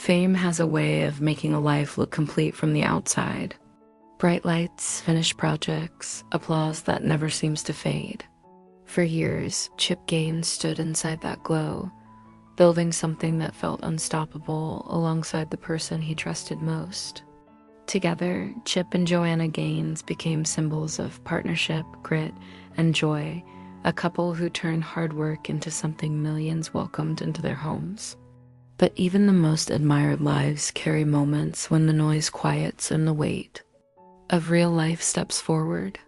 Fame has a way of making a life look complete from the outside. Bright lights, finished projects, applause that never seems to fade. For years, Chip Gaines stood inside that glow, building something that felt unstoppable alongside the person he trusted most. Together, Chip and Joanna Gaines became symbols of partnership, grit, and joy, a couple who turned hard work into something millions welcomed into their homes. But even the most admired lives carry moments when the noise quiets and the weight of real life steps forward.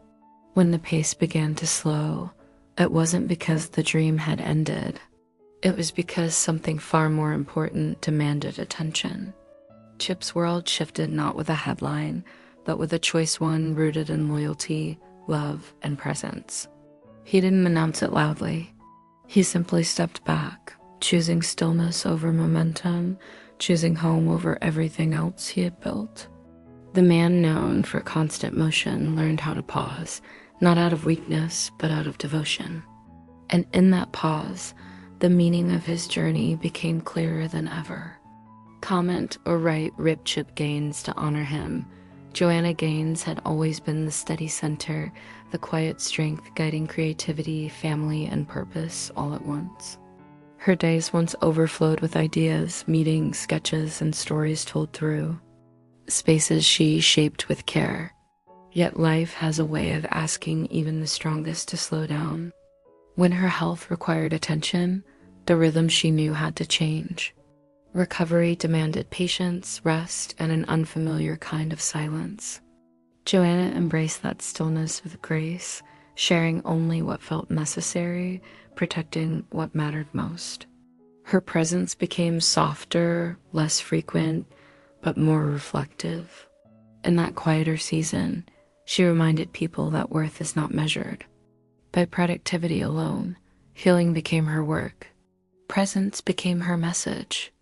When the pace began to slow, it wasn't because the dream had ended. It was because something far more important demanded attention. Chip's world shifted not with a headline, but with a choice one rooted in loyalty, love, and presence. He didn't announce it loudly. He simply stepped back, choosing stillness over momentum, choosing home over everything else he had built. The man known for constant motion learned how to pause, not out of weakness, but out of devotion. And in that pause, the meaning of his journey became clearer than ever. Comment or write Rip Chip Gaines to honor him. Joanna Gaines had always been the steady center, the quiet strength guiding creativity, family, and purpose all at once. Her days once overflowed with ideas, meetings, sketches, and stories told through. Spaces she shaped with care. Yet life has a way of asking even the strongest to slow down. When her health required attention, the rhythm she knew had to change. Recovery demanded patience, rest, and an unfamiliar kind of silence. Joanna embraced that stillness with grace, sharing only what felt necessary, protecting what mattered most. Her presence became softer, less frequent, but more reflective. In that quieter season, she reminded people that worth is not measured by productivity alone. Healing became her work. Presence became her message.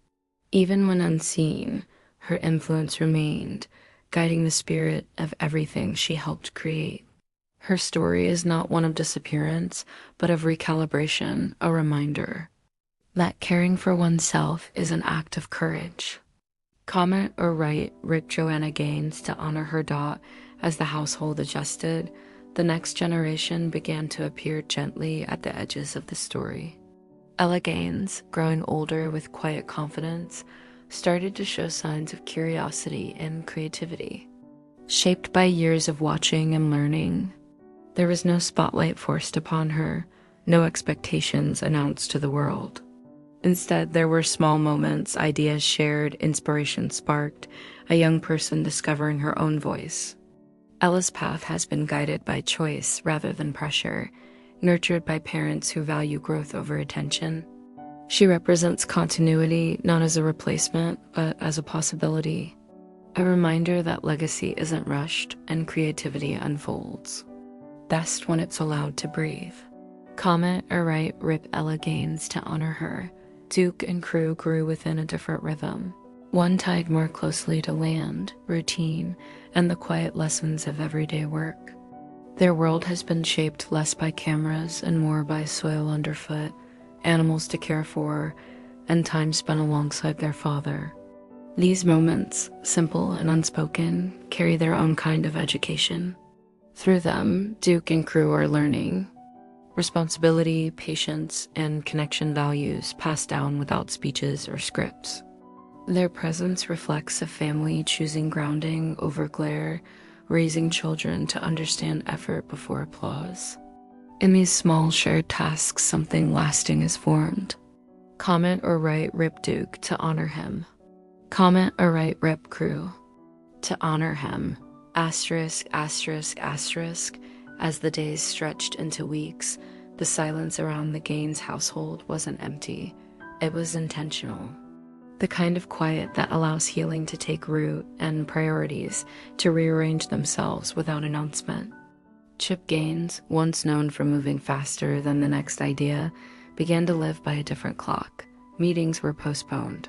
Even when unseen, her influence remained, guiding the spirit of everything she helped create. Her story is not one of disappearance, but of recalibration, a reminder that caring for oneself is an act of courage. Comment or write Rip Joanna Gaines to honor her dot. As the household adjusted, the next generation began to appear gently at the edges of the story. Ella Gaines, growing older with quiet confidence, started to show signs of curiosity and creativity. Shaped by years of watching and learning, there was no spotlight forced upon her, no expectations announced to the world. Instead, there were small moments, ideas shared, inspiration sparked, a young person discovering her own voice. Ella's path has been guided by choice rather than pressure, nurtured by parents who value growth over attention. She represents continuity not as a replacement, but as a possibility. A reminder that legacy isn't rushed and creativity unfolds best when it's allowed to breathe. Comment or write Rip Ella Gaines to honor her. Duke and crew grew within a different rhythm, one tied more closely to land, routine, and the quiet lessons of everyday work. Their world has been shaped less by cameras and more by soil underfoot, animals to care for, and time spent alongside their father. These moments, simple and unspoken, carry their own kind of education. Through them, Duke and crew are learning responsibility, patience, and connection values passed down without speeches or scripts. Their presence reflects a family choosing grounding over glare, raising children to understand effort before applause. In these small shared tasks, something lasting is formed. Comment or write Rip Duke to honor him. Comment or write Rip Crew to honor him. Asterisk, asterisk, asterisk. As the days stretched into weeks, the silence around the Gaines household wasn't empty. It was intentional. The kind of quiet that allows healing to take root and priorities to rearrange themselves without announcement. Chip Gaines, once known for moving faster than the next idea, began to live by a different clock. Meetings were postponed.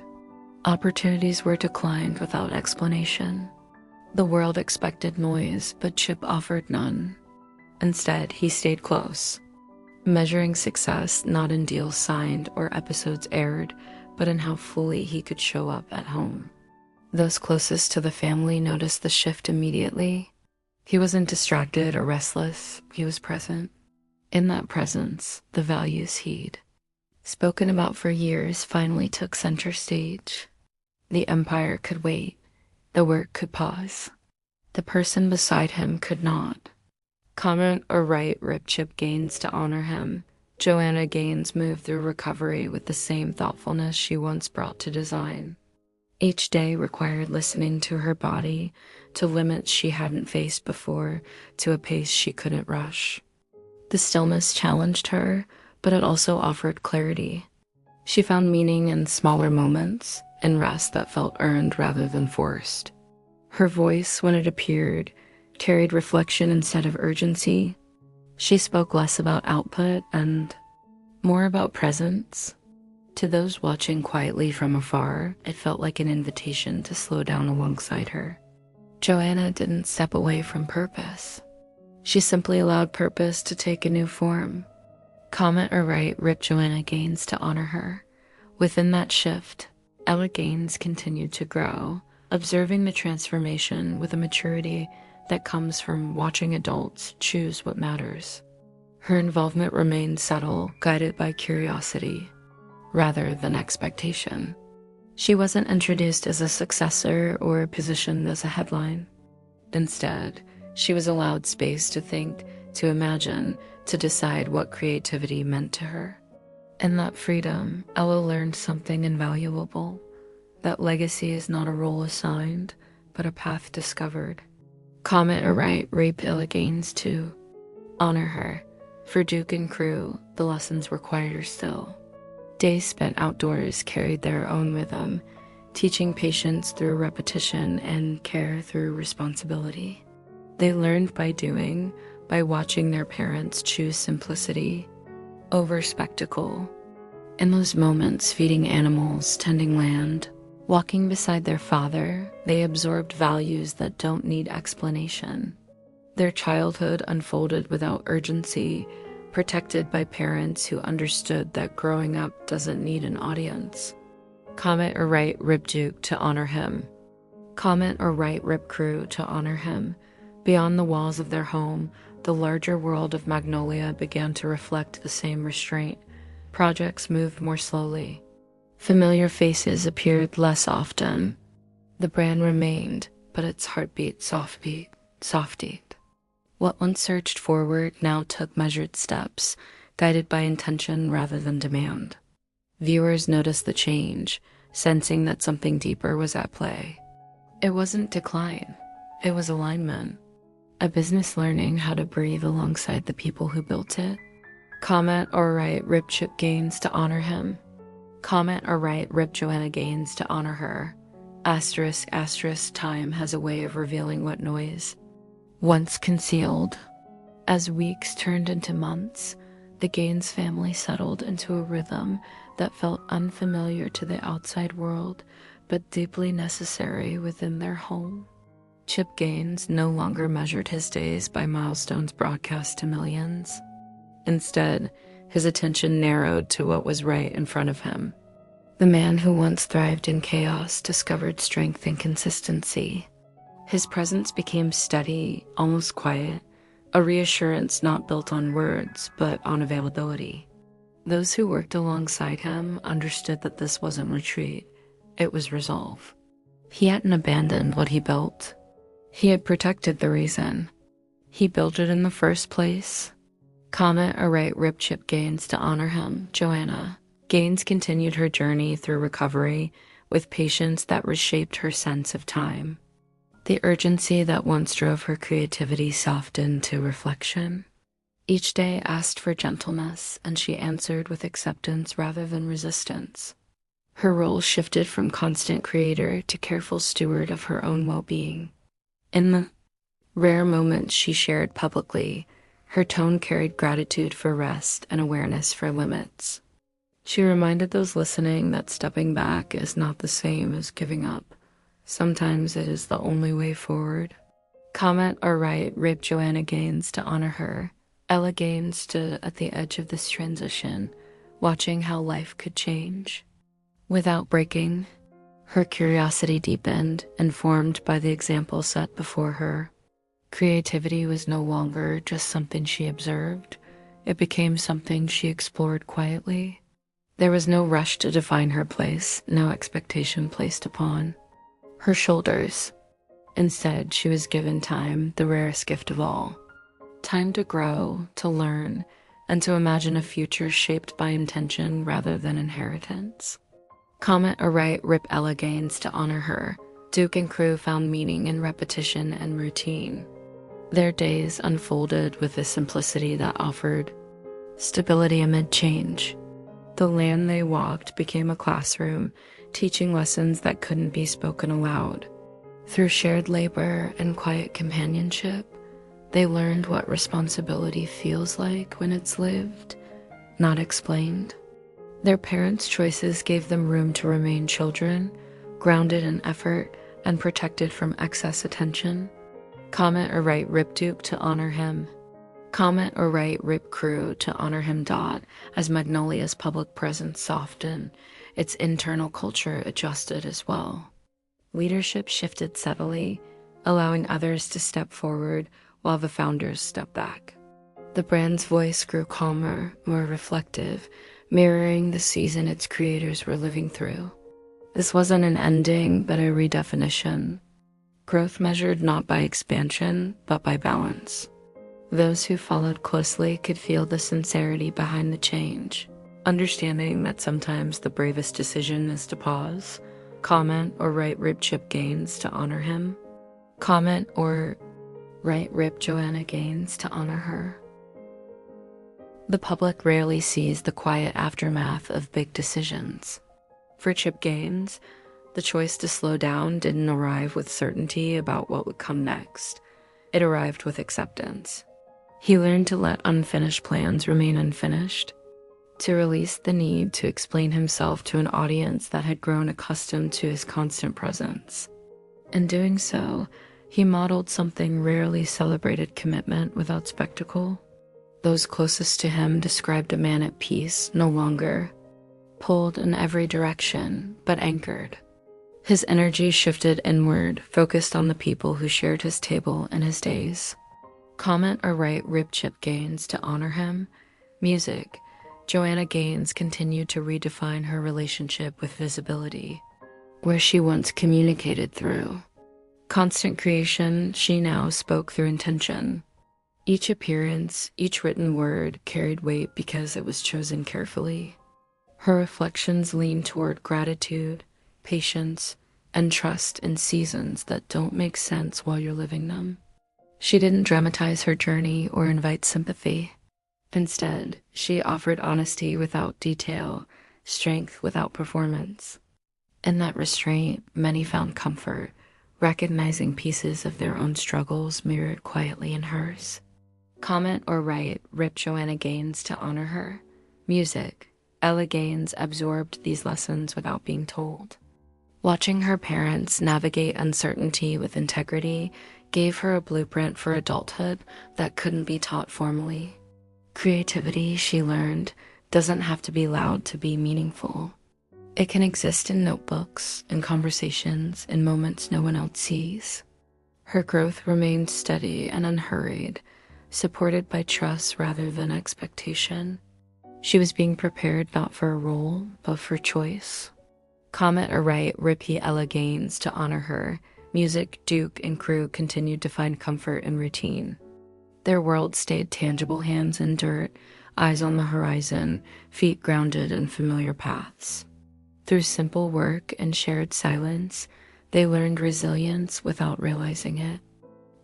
Opportunities were declined without explanation. The world expected noise, but Chip offered none. Instead, he stayed close, measuring success not in deals signed or episodes aired, but in how fully he could show up at home. Those closest to the family noticed the shift immediately. He wasn't distracted or restless, he was present. In that presence, the values he'd spoken about for years finally took center stage. The empire could wait, the work could pause. The person beside him could not. Comment or write ripped Chip Gaines to honor him. Joanna Gaines moved through recovery with the same thoughtfulness she once brought to design. Each day required listening to her body, to limits she hadn't faced before, to a pace she couldn't rush. The stillness challenged her, but it also offered clarity. She found meaning in smaller moments, in rest that felt earned rather than forced. Her voice, when it appeared, carried reflection instead of urgency. She spoke less about output and more about presence. To those watching quietly from afar, it felt like an invitation to slow down alongside her. Joanna didn't step away from purpose. She simply allowed purpose to take a new form. Comment or write ripped Joanna Gaines to honor her. Within that shift, Ella Gaines continued to grow, observing the transformation with a maturity that comes from watching adults choose what matters. Her involvement remained subtle, guided by curiosity rather than expectation. She wasn't introduced as a successor or positioned as a headline. Instead, she was allowed space to think, to imagine, to decide what creativity meant to her. In that freedom, Ella learned something invaluable: that legacy is not a role assigned, but a path discovered. Comment or write rape Ella Gaines to honor her. For Duke and crew, the lessons were quieter still. Days spent outdoors carried their own rhythm, teaching patience through repetition and care through responsibility. They learned by doing, by watching their parents choose simplicity over spectacle. In those moments, feeding animals, tending land, walking beside their father, they absorbed values that don't need explanation. Their childhood unfolded without urgency, protected by parents who understood that growing up doesn't need an audience. Comment or write rip Duke to honor him. Comment or write rip crew to honor him. Beyond the walls of their home, the larger world of Magnolia began to reflect the same restraint. Projects moved more slowly. Familiar faces appeared less often. The brand remained, but its heartbeat softied. What once surged forward now took measured steps, guided by intention rather than demand. Viewers noticed the change, sensing that something deeper was at play. It wasn't decline, it was alignment. A business learning how to breathe alongside the people who built it. Comment or write rip Chip Gaines to honor him. Comment or write rip Joanna Gaines to honor her. Asterisk, time has a way of revealing what noise once concealed. As weeks turned into months, the Gaines family settled into a rhythm that felt unfamiliar to the outside world, but deeply necessary within their home. Chip Gaines no longer measured his days by milestones broadcast to millions. Instead, his attention narrowed to what was right in front of him. The man who once thrived in chaos discovered strength and consistency. His presence became steady, almost quiet, a reassurance not built on words, but on availability. Those who worked alongside him understood that this wasn't retreat, it was resolve. He hadn't abandoned what he built. He had protected the reason. He built it in the first place. Comment or write rip Chip Gaines to honor him, Joanna. Gaines continued her journey through recovery with patience that reshaped her sense of time. The urgency that once drove her creativity softened to reflection. Each day asked for gentleness, and she answered with acceptance rather than resistance. Her role shifted from constant creator to careful steward of her own well-being. In the rare moments she shared publicly, her tone carried gratitude for rest and awareness for limits. She reminded those listening that stepping back is not the same as giving up. Sometimes it is the only way forward. Comment or write rip Joanna Gaines to honor her. Ella Gaines stood at the edge of this transition, watching how life could change. Without breaking, her curiosity deepened, informed by the example set before her. Creativity was no longer just something she observed, it became something she explored quietly. There was no rush to define her place, no expectation placed upon her shoulders. Instead, she was given time, the rarest gift of all. Time to grow, to learn, and to imagine a future shaped by intention rather than inheritance. Comet aright rip Ella Gaines to honor her. Duke and crew found meaning in repetition and routine. Their days unfolded with a simplicity that offered stability amid change. The land they walked became a classroom, teaching lessons that couldn't be spoken aloud. Through shared labor and quiet companionship, they learned what responsibility feels like when it's lived, not explained. Their parents' choices gave them room to remain children, grounded in effort and protected from excess attention. Comet aright rip Duke to honor him. Comet aright rip crew to honor him. As Magnolia's public presence softened, its internal culture adjusted as well. Leadership shifted subtly, allowing others to step forward while the founders stepped back. The brand's voice grew calmer, more reflective, mirroring the season its creators were living through. This wasn't an ending, but a redefinition. Growth measured not by expansion, but by balance. Those who followed closely could feel the sincerity behind the change, understanding that sometimes the bravest decision is to pause, comment or right rip Chip Gaines to honor him, comment or right rip Joanna Gaines to honor her. The public rarely sees the quiet aftermath of big decisions. For Chip Gaines, the choice to slow down didn't arrive with certainty about what would come next. It arrived with acceptance. He learned to let unfinished plans remain unfinished, to release the need to explain himself to an audience that had grown accustomed to his constant presence. In doing so, he modeled something rarely celebrated: commitment without spectacle. Those closest to him described a man at peace, no longer pulled in every direction, but anchored. His energy shifted inward, focused on the people who shared his table and his days. Comment aright rip Chip Gaines to honor him. Music. Joanna Gaines continued to redefine her relationship with visibility. Where she once communicated through constant creation, she now spoke through intention. Each appearance, each written word carried weight because it was chosen carefully. Her reflections leaned toward gratitude, patience, and trust in seasons that don't make sense while you're living them. She didn't dramatize her journey or invite sympathy. Instead, she offered honesty without detail, strength without performance. In that restraint, many found comfort, recognizing pieces of their own struggles mirrored quietly in hers. Comment or right rip Joanna Gaines to honor her. Music. Ella Gaines absorbed these lessons without being told. Watching her parents navigate uncertainty with integrity gave her a blueprint for adulthood that couldn't be taught formally. Creativity, she learned, doesn't have to be loud to be meaningful. It can exist in notebooks, in conversations, in moments no one else sees. Her growth remained steady and unhurried, supported by trust rather than expectation. She was being prepared not for a role, but for choice. Comment aright Rippy Ella Gaines to honor her. Music, Duke, and crew continued to find comfort in routine. Their world stayed tangible: hands in dirt, eyes on the horizon, feet grounded in familiar paths. Through simple work and shared silence, they learned resilience without realizing it.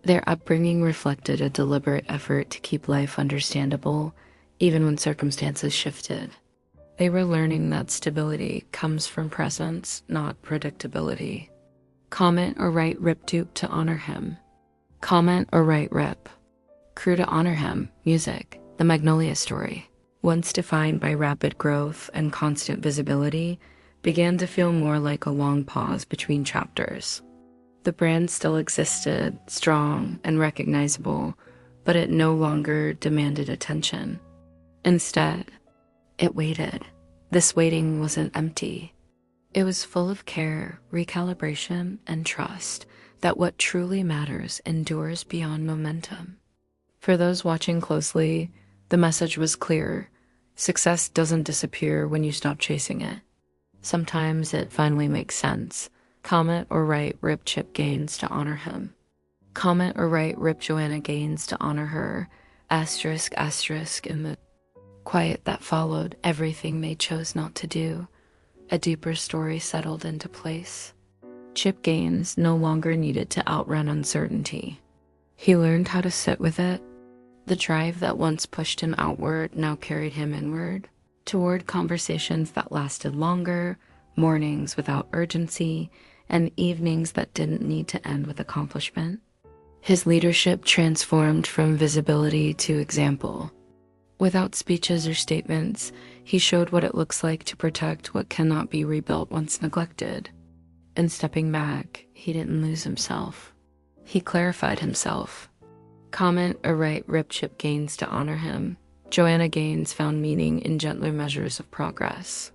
Their upbringing reflected a deliberate effort to keep life understandable, even when circumstances shifted. They were learning that stability comes from presence, not predictability. Comment or right rip Duke to honor him. Comment or right rip crew to honor him. Music. The Magnolia story, once defined by rapid growth and constant visibility, began to feel more like a long pause between chapters. The brand still existed, strong and recognizable, but it no longer demanded attention. Instead, it waited. This waiting wasn't empty. It was full of care, recalibration, and trust that what truly matters endures beyond momentum. For those watching closely, the message was clear. Success doesn't disappear when you stop chasing it. Sometimes it finally makes sense. Comment or write Rip Chip Gaines to honor him. Comment or write Rip Joanna Gaines to honor her. Asterisk, asterisk, in the quiet that followed everything they chose not to do. A deeper story settled into place. Chip Gaines no longer needed to outrun uncertainty. He learned how to sit with it. The drive that once pushed him outward now carried him inward, toward conversations that lasted longer, mornings without urgency, and evenings that didn't need to end with accomplishment. His leadership transformed from visibility to example. Without speeches or statements, he showed what it looks like to protect what cannot be rebuilt once neglected. In stepping back, he didn't lose himself. He clarified himself. Comment or write Rip Chip Gaines to honor him. Joanna Gaines found meaning in gentler measures of progress.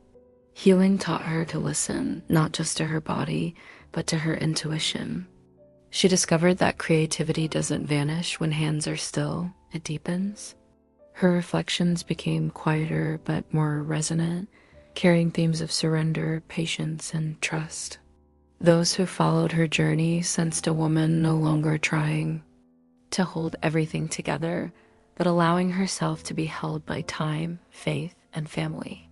Healing taught her to listen, not just to her body, but to her intuition. She discovered that creativity doesn't vanish when hands are still, it deepens. Her reflections became quieter but more resonant, carrying themes of surrender, patience, and trust. Those who followed her journey sensed a woman no longer trying to hold everything together, but allowing herself to be held by time, faith, and family.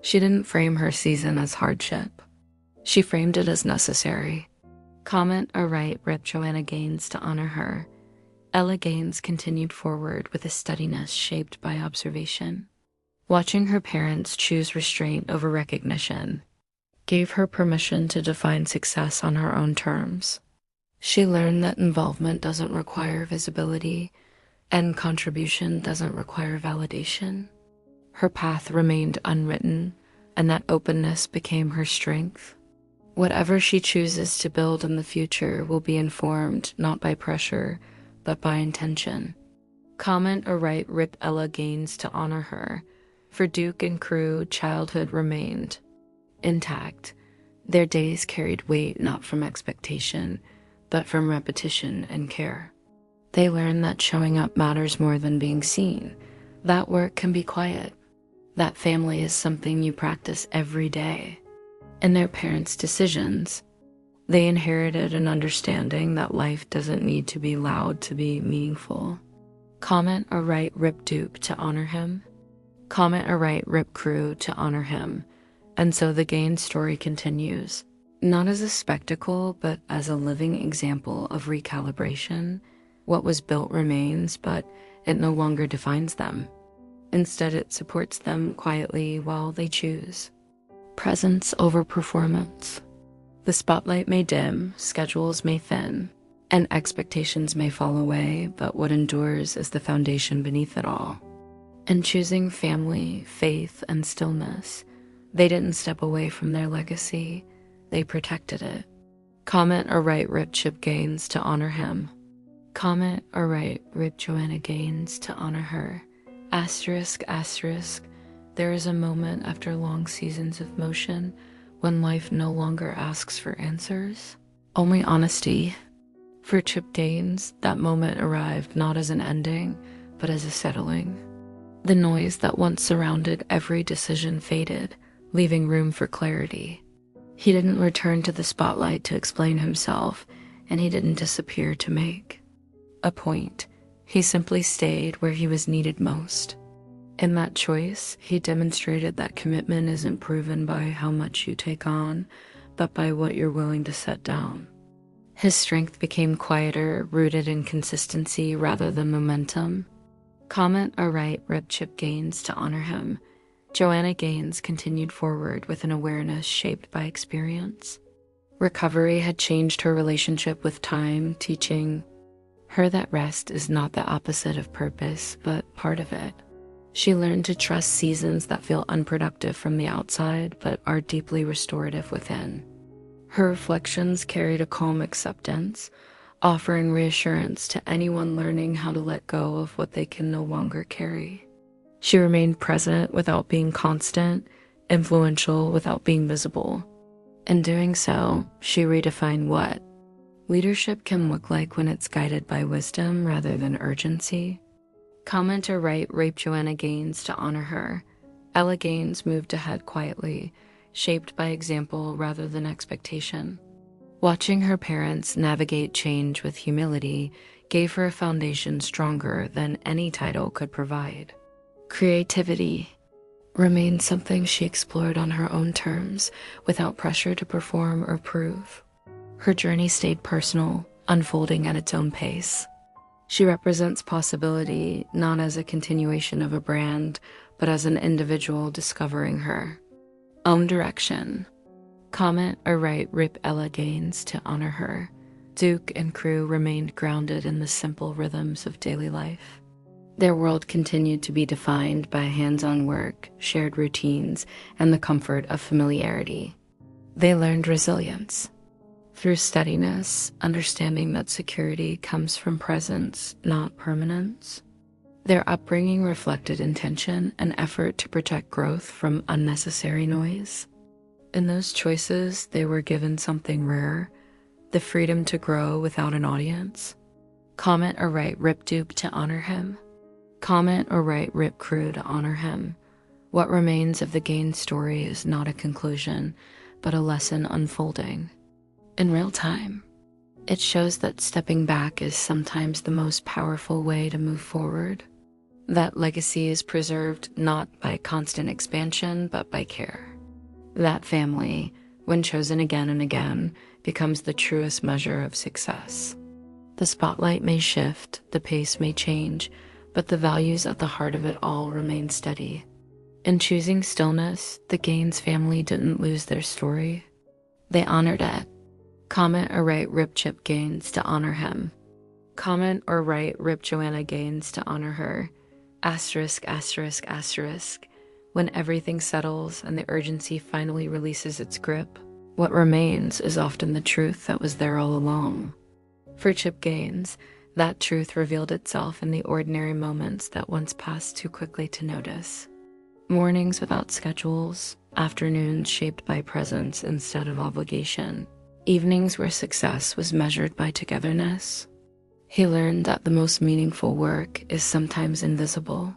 She didn't frame her season as hardship. She framed it as necessary. Comment or write Rip Joanna Gaines to honor her. Ella Gaines continued forward with a steadiness shaped by observation. Watching her parents choose restraint over recognition gave her permission to define success on her own terms. She learned that involvement doesn't require visibility, and contribution doesn't require validation. Her path remained unwritten, and that openness became her strength. Whatever she chooses to build in the future will be informed not by pressure, but by intention. Comment or write Rip Ella Gaines to honor her. For Duke and crew, childhood remained intact. Their days carried weight not from expectation, but from repetition and care. They learned that showing up matters more than being seen. That work can be quiet. That family is something you practice every day. In their parents' decisions, they inherited an understanding that life doesn't need to be loud to be meaningful. Comment or write Rip Duke to honor him. Comment or write Rip Crew to honor him. And so the Gaines story continues, not as a spectacle, but as a living example of recalibration. What was built remains, but it no longer defines them. Instead, it supports them quietly while they choose. Presence over performance. The spotlight may dim, schedules may thin, and expectations may fall away, but what endures is the foundation beneath it all. In choosing family, faith, and stillness, they didn't step away from their legacy, they protected it. Comment or write Rip Chip Gaines to honor him. Comment or write Rip Joanna Gaines to honor her. Asterisk, asterisk, there is a moment after long seasons of motion when life no longer asks for answers, only honesty. For Chip Gaines, that moment arrived not as an ending, but as a settling. The noise that once surrounded every decision faded, leaving room for clarity. He didn't return to the spotlight to explain himself, and he didn't disappear to make a point. He simply stayed where he was needed most. In that choice, he demonstrated that commitment isn't proven by how much you take on, but by what you're willing to set down. His strength became quieter, rooted in consistency rather than momentum. Comment or write Rip Chip Gaines to honor him. Joanna Gaines continued forward with an awareness shaped by experience. Recovery had changed her relationship with time, teaching her that rest is not the opposite of purpose, but part of it. She learned to trust seasons that feel unproductive from the outside, but are deeply restorative within. Her reflections carried a calm acceptance, offering reassurance to anyone learning how to let go of what they can no longer carry. She remained present without being constant, influential without being visible. In doing so, she redefined what leadership can look like when it's guided by wisdom rather than urgency. Comment or write raped Joanna Gaines to honor her. Ella Gaines moved ahead quietly, shaped by example rather than expectation. Watching her parents navigate change with humility gave her a foundation stronger than any title could provide. Creativity remained something she explored on her own terms, without pressure to perform or prove. Her journey stayed personal, unfolding at its own pace. She represents possibility not as a continuation of a brand, but as an individual discovering her own direction. Comment or write Rip Ella Gaines to honor her. Duke and crew remained grounded in the simple rhythms of daily life. Their world continued to be defined by hands-on work, shared routines, and the comfort of familiarity. They learned resilience through steadiness, understanding that security comes from presence, not permanence. Their upbringing reflected intention and effort to protect growth from unnecessary noise. In those choices, they were given something rare, the freedom to grow without an audience. Comment or write Rip Duke to honor him. Comment or write Rip Crew to honor him. What remains of the Gaines story is not a conclusion, but a lesson unfolding in real time. It shows that stepping back is sometimes the most powerful way to move forward. That legacy is preserved not by constant expansion, but by care. That family, when chosen again and again, becomes the truest measure of success. The spotlight may shift, the pace may change, but the values at the heart of it all remain steady. In choosing stillness, the Gaines family didn't lose their story. They honored it. Comment or write Rip Chip Gaines to honor him. Comment or write Rip Joanna Gaines to honor her. Asterisk, asterisk, asterisk. When everything settles and the urgency finally releases its grip, what remains is often the truth that was there all along. For Chip Gaines, that truth revealed itself in the ordinary moments that once passed too quickly to notice. Mornings without schedules, afternoons shaped by presence instead of obligation, evenings where success was measured by togetherness. He learned that the most meaningful work is sometimes invisible,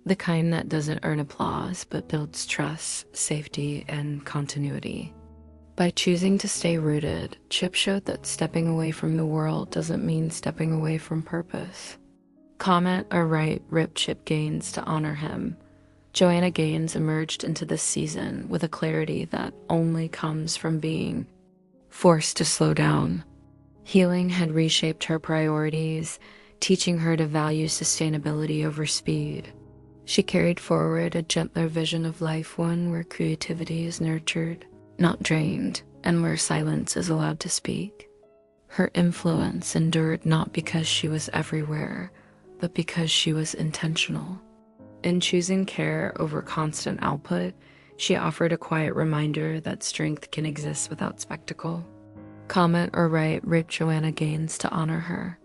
the kind that doesn't earn applause but builds trust, safety, and continuity. By choosing to stay rooted, Chip showed that stepping away from the world doesn't mean stepping away from purpose. Comment or write Rip Chip Gaines to honor him. Joanna Gaines emerged into this season with a clarity that only comes from being forced to slow down. Healing had reshaped her priorities, teaching her to value sustainability over speed. She carried forward a gentler vision of life, one where creativity is nurtured, not drained, and where silence is allowed to speak. Her influence endured not because she was everywhere, but because she was intentional. In choosing care over constant output, she offered a quiet reminder that strength can exist without spectacle. Comment or write Rip Joanna Gaines to honor her.